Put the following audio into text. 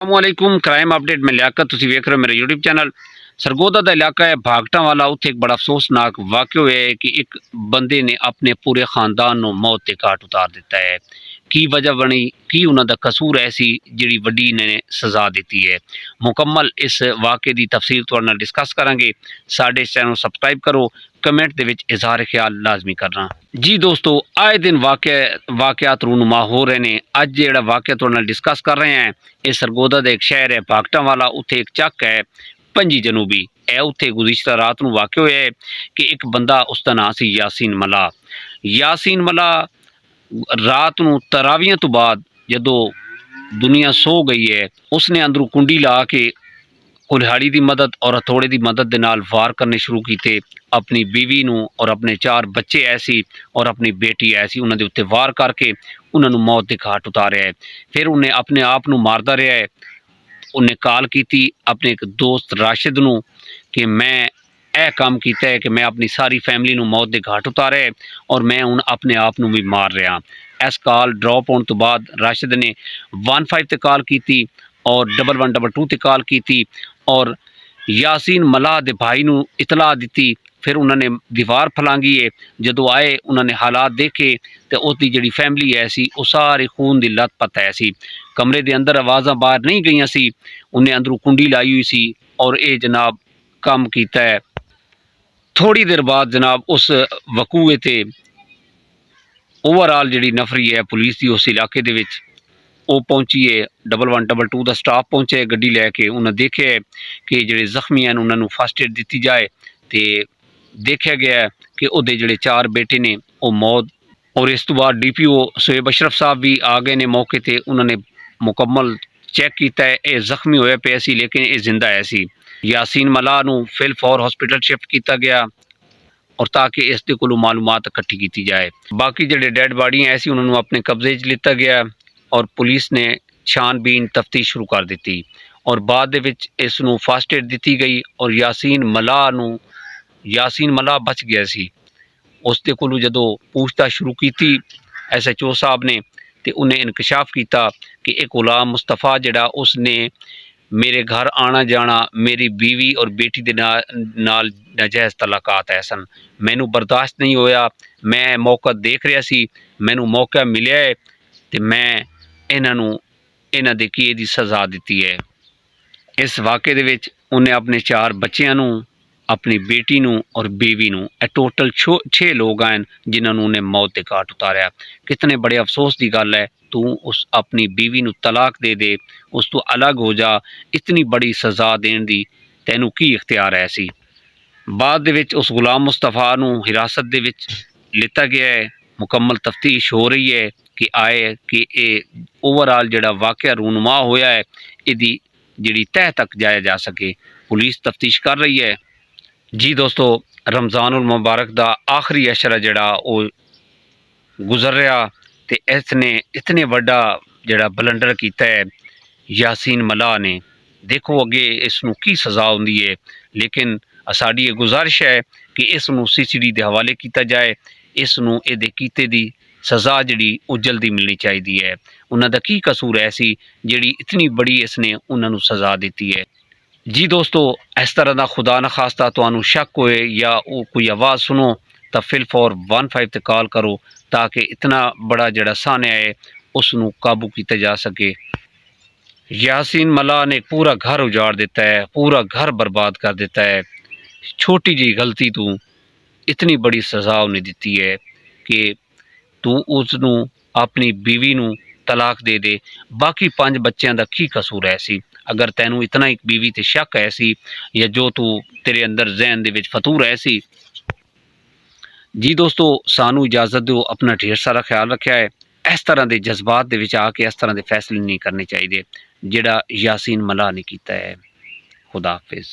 असलामुअलैकुम crime update में लियाकत तुसी वेख रहे हो मेरा यूट्यूब चैनल। सरगोदा का इलाका है भागटा वाला। उत्थे एक बड़ा अफसोसनाक वाक़या होया है कि एक बंदे ने अपने पूरे खानदान नूं मौत के घाट उतार दिता है। की वजह बनी, की उन्हां दा कसूर ऐसी जिहड़ी वड्डी इन्हें सज़ा दी है। मुकम्मल इस वाक़े की तफसील तुहाडे नाल डिस्कस करांगे। साडे इस चैनल सबसक्राइब करो, कमेंट दे विच इज़हार ख्याल लाजमी करना। जी दोस्तों, आए दिन वाक़यात रूनुमा हो रहे ने। अज जिहड़ा वाक़या तुहाडे नाल डिस्कस कर रहे हैं, ये सरगोदा का एक शहर है भागटा वाला। उत्थे एक चक है पंजी जनूबी। ए उत्थे गुज़िश्ता रात नूं वाक़या होया है कि एक बंदा, उसका नाम सी यासीन मला रात नूं तरावियां तो बाद जदों दुनिया सो गई है, उसने अंदरों कुंडी ला के कुल्हाड़ी की मदद और हथौड़े की मदद दे नाल वार करने शुरू किए। अपनी बीवी नूं और अपने 4 बच्चे ऐसी और अपनी बेटी ऐसी उन्होंने उत्ते वार करके उन्होंने मौत के घाट उतारिया है। फिर उन्हें अपने आप नूं मारदा रहा है। उन्हें कॉल की अपने एक दोस्त राशिद नूं कि मैं यह काम किया है कि मैं अपनी सारी फैमिली नूं मौत के घाट उतारे है और मैं हुण अपने आप नूं भी मार रहा। इस कॉल ड्रॉप होने तो बाद राशिद ने 15 ते कॉल की और 1122 ते कॉल की और यासीन मलाह दे भाई नूं इतला दी। फिर उन्होंने दीवार फलांगी है। जदों आए उन्होंने हालात देखे तो उसकी जिहड़ी फैमिली है सी वो सारी खून की लत पत है सी। कमरे के अंदर आवाज़ा बाहर नहीं गई सी। उन्हें अंदरों कुंडी लाई हुई सी और ये जनाब काम किया है। थोड़ी देर बाद जनाब उस वकूए ते ओवरऑल जिहड़ी नफरी है पुलिस की उस इलाके दे विच वो पहुंची है। 1122 का स्टाफ पहुंचे गड्डी लैके। उन्हें देखा है कि जिहड़े जख्मी हैं उन्होंने फस्ट एड दी जाए तो देखा गया है कि उहदे जिहड़े 4 बेटे ने वो मौत। और इस तो बाद DPO शोएब अशरफ साहब भी आ गए ने मौके पर। उन्होंने मुकम्मल चैक किया है। ये जख्मी होया पे सी लेकिन ये जिंदा है सी। यासीन मलाह नूं फिल फौर हॉस्पिटल शिफ्ट किया गया और ताकि इसके कोलों मालूमात इकट्ठी की जाए। बाकी जिहड़े डेड बाडियां ऐसी उन्होंने अपने कब्जे च लिता गया और पुलिस ने छानबीन तफ्तीश शुरू कर दी और बाद दे विच इस नूं फस्ट एड दी गई और यासीन मलाह बच गया सी। उसके कोलों जदों पूछताछ शुरू की SHO साहब ने तो उन्हें इंकशाफ किया कि एक गुलाम मुस्तफा जिहड़ा उसने मेरे घर आना जाना मेरी बीवी और बेटी के नाल नाजायज़ तलाकात है सन। मैनू बर्दाश्त नहीं होया। मैं मौका देख रहा सी, मैनू मौका मिलिया है तो मैं इन्हां दे किए दी सज़ा दी है। इस वाक़े दे विच उन्हें अपने 4 बच्चों नूं, अपनी बेटी नूं और बीवी नूं, टोटल 6 लोग हैं जिन्होंने उन्हें मौत के घाट उतारिया। कितने बड़े अफसोस की गल है, तू उस अपनी बीवी नूं तलाक दे उस तो अलग हो जा। इतनी बड़ी सज़ा देने की तैनू की इख्तियार है सी। बाद दे विच उस गुलाम मुस्तफा नूं हिरासत दे विच लिता गया है। मुकम्मल तफ्तीश हो रही है कि आए कि ये ओवरऑल जिहड़ा वाक़या रूनुमा होया है इहदी जिहड़ी तह तक जाया जा सके। पुलिस तफ्तीश कर रही है। जी दोस्तों, रमज़ानुल मुबारक दा आखिरी अशरा जिहड़ा वो गुजर रहा तो इसने इतने वड्डा जिहड़ा बलंडर किया है यासीन मलाह ने। देखो अगे इसनूं की सज़ा होंदी है। लेकिन साडी ये गुजारिश है कि इसनूं CCD के हवाले किया जाए। इसनूं इहदे कीते दी सज़ा जिहड़ी वो जल्दी मिलनी चाहिए है। उन्हां दा की कसूर ऐसी जिहड़ी इतनी बड़ी इसने उन्होंने सज़ा दी है। जी दोस्तों, इस तरह का खुदा न खास्ता तुहानू शक होए या वो कोई आवाज़ सुनो तो फिल फॉर 15 ते कॉल करो ताकि इतना बड़ा जिहड़ा सान्या है उसनूं काबू किया जा सके। यासीन मलाह ने पूरा घर उजाड़ दिता है, पूरा घर बर्बाद कर दिता है। छोटी जी गलती तू इतनी बड़ी सज़ा उन्हें दी है कि तू उसनूं अपनी बीवी नूं तलाक दे। बाकी 5 बच्चों का की कसूर है सी। अगर तैनू इतना एक बीवी ते शक है सी या जो तू तेरे अंदर जहन दे विच फतूर है सी। जी दोस्तों, सानू इजाज़त दो। अपना ढेर सारा ख्याल रखा है। इस तरह के जज्बात दे विच आके इस तरह के फैसले नहीं करने चाहिए जिहड़ा यासीन मलाह ने कीता है। खुदा हाफिज़।